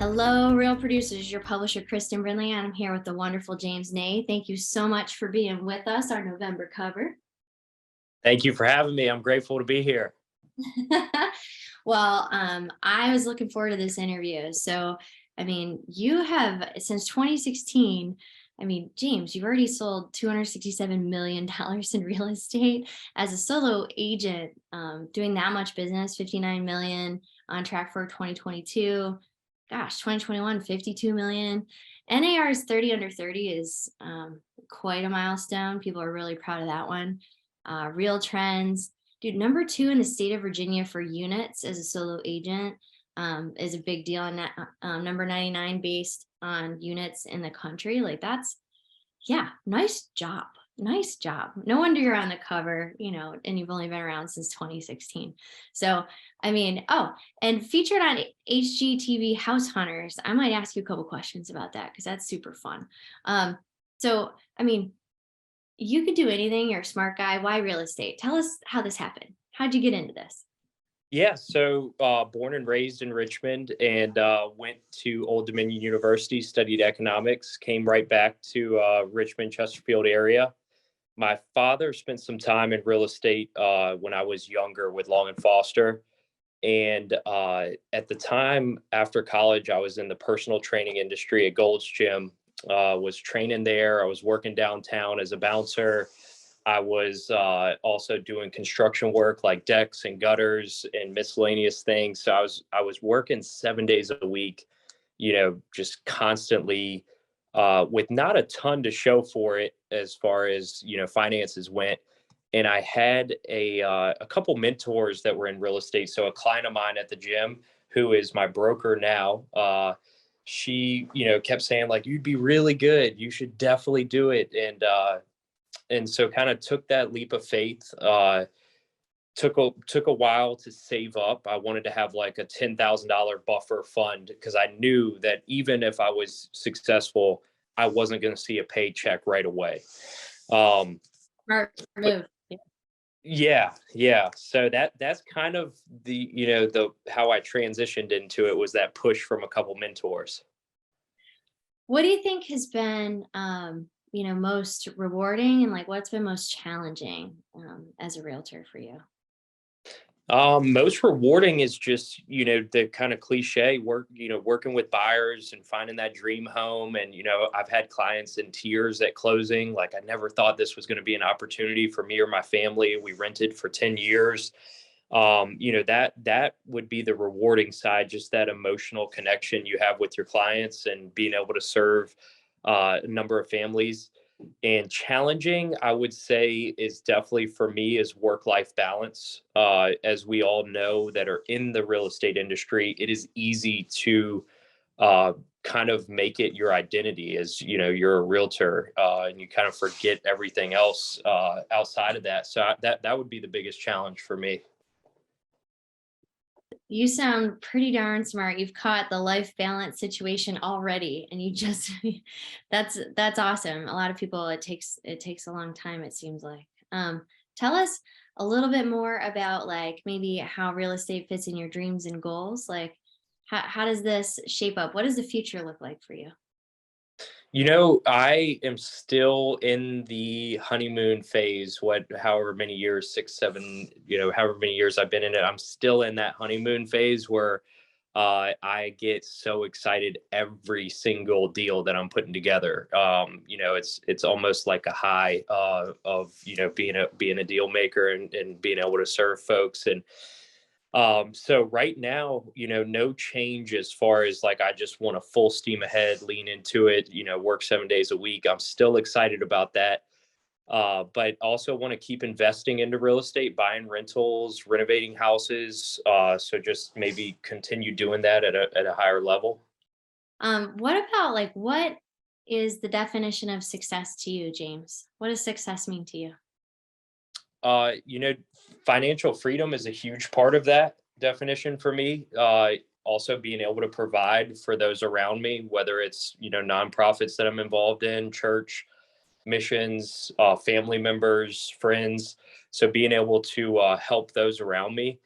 Hello, Real Producers, your publisher, Kristen Brindley, and I'm here with the wonderful James Ney. Thank you so much for being with us, our November cover. Thank you for having me. I'm grateful to be here. Well, I was looking forward to this interview. So, you have, since 2016, James, you've already sold $267 million in real estate as a solo agent, doing that much business, 59 million on track for 2022. Gosh, 2021, 52 million. NAR's 30 under 30 is quite a milestone. People are really proud of that one. Real Trends, dude, number 2 in the state of Virginia for units as a solo agent is a big deal. And number 99 based on units in the country. Like yeah, nice job. Nice job. No wonder you're on the cover, and you've only been around since 2016. So, and featured on HGTV House Hunters. I might ask you a couple questions about that because that's super fun. So, you could do anything. You're a smart guy. Why real estate? Tell us how this happened. How'd you get into this? Yeah, so born and raised in Richmond and went to Old Dominion University, studied economics, came right back to Richmond, Chesterfield area. My father spent some time in real estate when I was younger with Long and Foster. And at the time after college, I was in the personal training industry at Gold's Gym, was training there. I was working downtown as a bouncer. I was also doing construction work like decks and gutters and miscellaneous things. So I was working 7 days a week, just constantly with not a ton to show for it as far as finances went. And I had a couple mentors that were in real estate. So a client of mine at the gym, who is my broker now, she kept saying like, you'd be really good. You should definitely do it. And so kind of took that leap of faith. Took a while to save up. I wanted to have like a $10,000 buffer fund because I knew that even if I was successful, I wasn't going to see a paycheck right away. Smart move. Yeah. So that's kind of the how I transitioned into it, was that push from a couple mentors. What do you think has been, most rewarding, and like what's been most challenging as a realtor for you? Most rewarding is just, the kind of cliche work, working with buyers and finding that dream home. And, I've had clients in tears at closing. Like, I never thought this was going to be an opportunity for me or my family. We rented for 10 years. That would be the rewarding side, just that emotional connection you have with your clients and being able to serve a number of families. And challenging, I would say, is definitely for me is work-life balance. As we all know that are in the real estate industry, it is easy to uh, kind of make it your identity as you're a realtor, and you kind of forget everything else outside of that. So that would be the biggest challenge for me. You sound pretty darn smart. You've caught the life balance situation already, and you just that's awesome. A lot of people, it takes a long time, it seems like. Tell us a little bit more about like maybe how real estate fits in your dreams and goals. Like how does this shape up? What does the future look like for you? I am still in the honeymoon phase, however many years, 6, 7, however many years I've been in it. I'm still in that honeymoon phase where I get so excited every single deal that I'm putting together. It's almost like a high of being a deal maker and being able to serve folks. And so right now, no change as far as like I just want to full steam ahead, lean into it, work 7 days a week. I'm still excited about that. But also want to keep investing into real estate, buying rentals, renovating houses. So just maybe continue doing that at a higher level. What about like what is the definition of success to you, James? What does success mean to you? Uh, you know, Financial freedom is a huge part of that definition for me. Also being able to provide for those around me, whether it's, nonprofits that I'm involved in, church, missions, family members, friends. So being able to help those around me.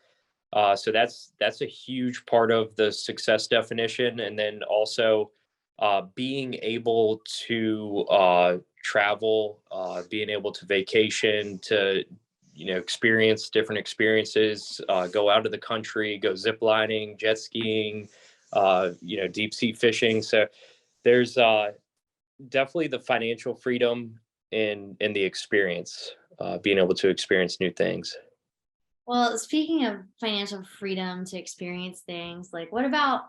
So that's a huge part of the success definition. And then also being able to travel, being able to vacation, to experience different experiences, go out of the country, go zip lining, jet skiing, deep sea fishing. So there's definitely the financial freedom in the experience, being able to experience new things. Well, speaking of financial freedom to experience things, like what about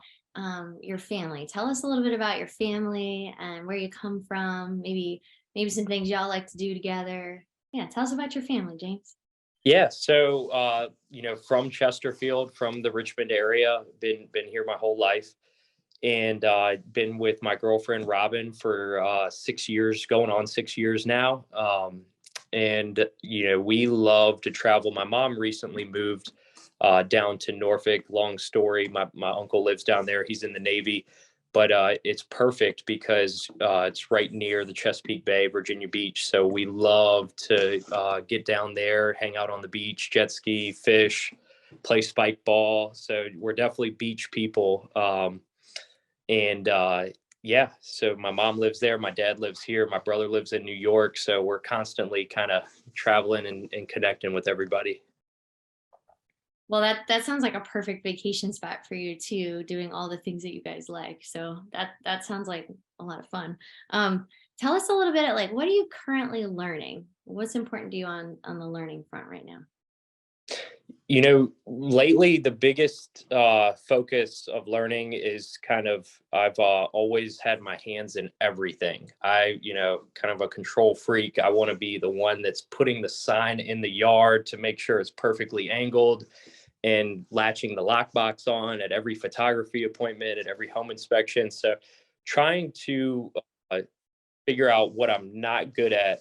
your family? Tell us a little bit about your family and where you come from. Maybe some things y'all like to do together. Yeah, tell us about your family, James. Yeah, so from Chesterfield, from the Richmond area, been here my whole life, and been with my girlfriend Robin for 6 years, going on 6 years now. And we love to travel. My mom recently moved down to Norfolk. Long story. My uncle lives down there. He's in the Navy, but it's perfect because it's right near the Chesapeake Bay, Virginia Beach. So we love to get down there, hang out on the beach, jet ski, fish, play spike ball. So we're definitely beach people. And yeah, so my mom lives there, my dad lives here, my brother lives in New York, so we're constantly kind of traveling and connecting with everybody. Well, that sounds like a perfect vacation spot for you too, doing all the things that you guys like. So that sounds like a lot of fun. Um, Tell us a little bit, like, what are you currently learning? What's important to you on the learning front right now? Lately the biggest focus of learning is kind of, I've always had my hands in everything. Kind of a control freak. I want to be the one that's putting the sign in the yard to make sure it's perfectly angled, and latching the lockbox on at every photography appointment, at every home inspection. So trying to uh, figure out what I'm not good at,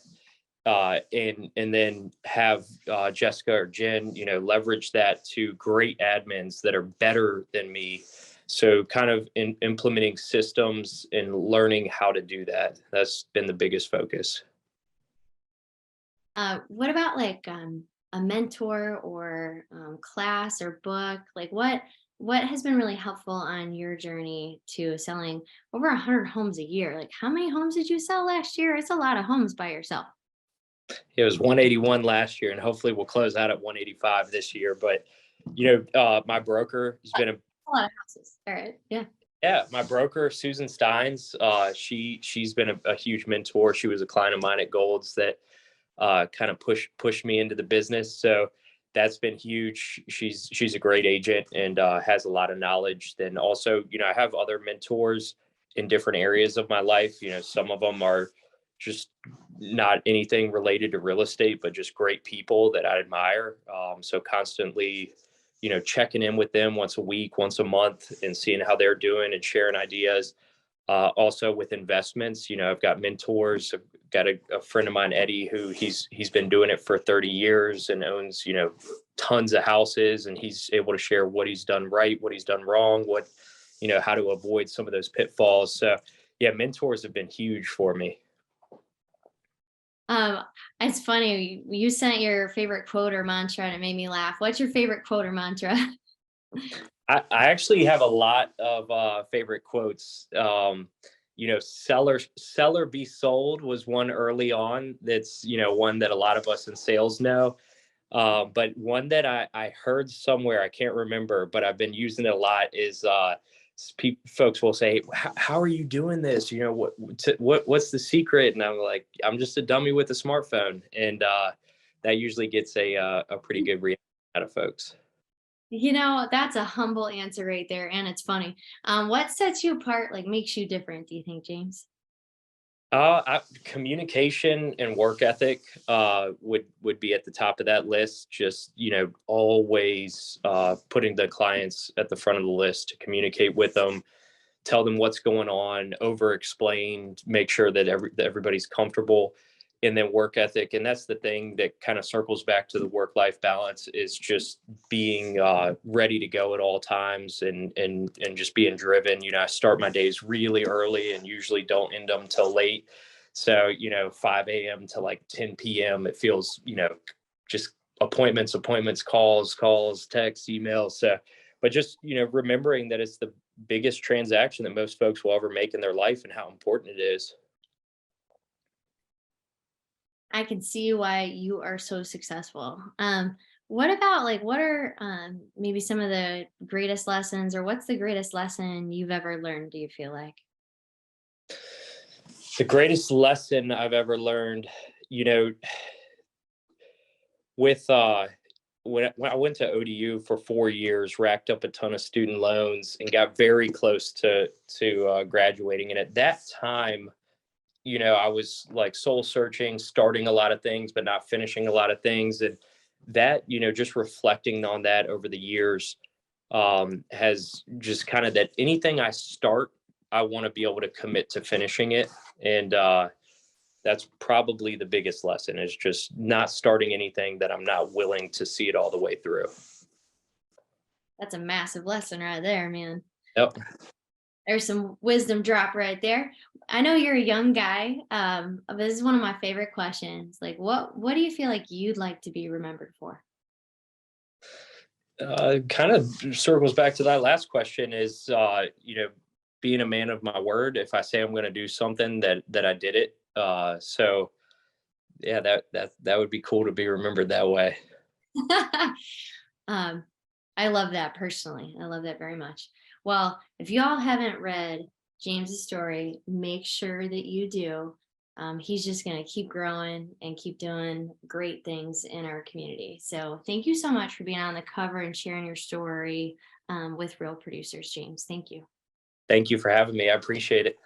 and then have Jessica or Jen, leverage that to great admins that are better than me. So kind of implementing systems and learning how to do that. That's been the biggest focus. What about like a mentor or class or book? Like what has been really helpful on your journey to selling over 100 homes a year? Like how many homes did you sell last year? It's a lot of homes by yourself. It was 181 last year, and hopefully we'll close out at 185 this year. But my broker has been A lot of houses. All right. Yeah. yeah, my broker Susan Steins. She's been a huge mentor. She was a client of mine at Golds that kind of pushed me into the business. So that's been huge. She's a great agent and has a lot of knowledge. Then also, I have other mentors in different areas of my life. Some of them are just not anything related to real estate, but just great people that I admire. So constantly, checking in with them once a week, once a month, and seeing how they're doing and sharing ideas. Also with investments, I've got mentors. I've got a friend of mine, Eddie, who he's been doing it for 30 years and owns, tons of houses, and he's able to share what he's done right, what he's done wrong, how to avoid some of those pitfalls. So yeah, mentors have been huge for me. Um, it's funny. You sent your favorite quote or mantra and it made me laugh. What's your favorite quote or mantra? I actually have a lot of favorite quotes. Seller be sold was one early on. That's, one that a lot of us in sales know. But one that I heard somewhere, I can't remember, but I've been using it a lot is folks will say, how are you doing this? What's the secret? And I'm like, I'm just a dummy with a smartphone. And that usually gets a pretty good reaction out of folks. That's a humble answer right there, and it's funny. What sets you apart, like makes you different, do you think, James? Communication and work ethic would be at the top of that list. Just always putting the clients at the front of the list, to communicate with them, tell them what's going on, over explain, make sure that that everybody's comfortable. And then work ethic, and that's the thing that kind of circles back to the work life balance, is just being ready to go at all times, and just being driven. I start my days really early and usually don't end them till late. So 5 a.m. to like 10 p.m. it feels just appointments, calls, texts, emails. So, but just, remembering that it's the biggest transaction that most folks will ever make in their life and how important it is. I can see why you are so successful. What about like what are maybe some of the greatest lessons, or what's the greatest lesson you've ever learned, do you feel like? The greatest lesson I've ever learned, you know, with when I went to ODU for 4 years, racked up a ton of student loans, and got very close to graduating. And at that time, I was like soul searching, starting a lot of things, but not finishing a lot of things. And that, just reflecting on that over the years, has just kind of that anything I start, I want to be able to commit to finishing it. And that's probably the biggest lesson, is just not starting anything that I'm not willing to see it all the way through. That's a massive lesson right there, man. Yep. There's some wisdom drop right there. I know you're a young guy, but this is one of my favorite questions. Like, what do you feel like you'd like to be remembered for? Kind of circles back to that last question, is, being a man of my word. If I say I'm going to do something, that I did it. So yeah, that would be cool to be remembered that way. um, I love that personally. I love that very much. Well, if y'all haven't read James's story, make sure that you do. He's just going to keep growing and keep doing great things in our community. So thank you so much for being on the cover and sharing your story with Real Producers, James. Thank you. Thank you for having me. I appreciate it.